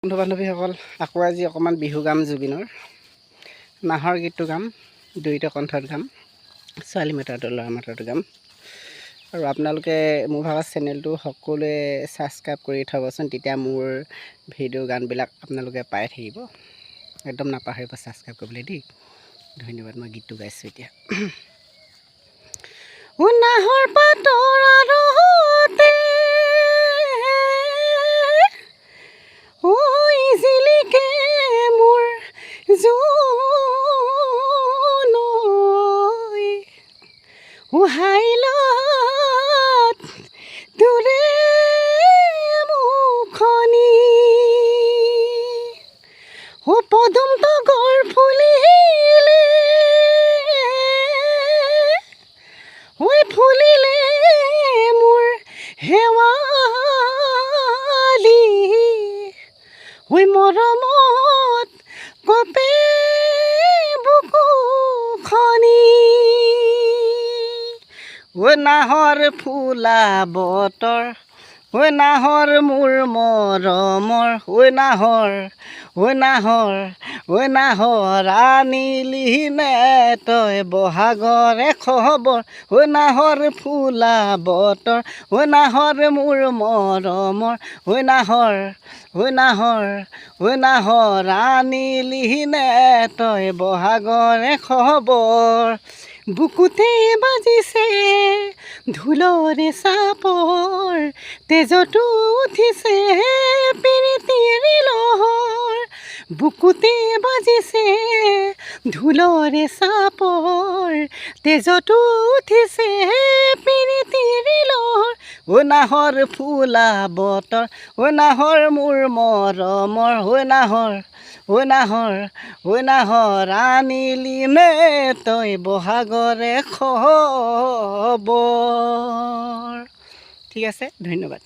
বন্ধু বান্ধৱীসকল আকৌ আজি অকণমান বিহু গাম জুবিনৰ নাহৰ গীতটো গাম দুইটা কণ্ঠত গাম ছোৱালী মাতটো ল'ৰা মাতটো গাম আৰু আপোনালোকে মোৰ ভাগৰ চেনেলটো সকলোৱে ছাবস্ক্ৰাইব কৰি থবচোন তেতিয়া মোৰ ভিডিঅ' গানবিলাক আপোনালোকে পাই থাকিব একদম নাপাহৰিব ছাবস্ক্ৰাইব কৰিবলৈ দেই ধন্যবাদ মই গীতটো গাইছোঁ এতিয়া নাহৰ পাতৰ আৰতে জিলিকে মোৰ জোনৈ উহাইলত তোৰে মুখনি পদুম তগৰ ফুলিলে ফুলিলে মোৰ হেৱালি মৰমত কপে বুকুখনি নাহৰ ফুলা বতৰ নাহৰ মোৰ মৰমৰ নাহৰ আনিলিনে তই বহাগৰে খবৰ নাহৰ ফুলা বতৰ নাহৰ মোৰ মৰমৰ নাহৰ আনিলিনে তই বহাগৰে খবৰ বুকুতে বাজিছে ঢোলৰে চাপৰ তেজতো উঠিছে প্ৰীতিৰ লহৰ বুকুতে বাজিছে ঢোলৰে চাপৰ তেজতো উঠিছে প্ৰীতিৰ লহৰ নাহৰ ফুলা বতৰ নাহৰ মোৰ মৰমৰ নাহৰ আনিলিনে তই বহাগৰে খবৰ ঠিক আছে ধন্যবাদ।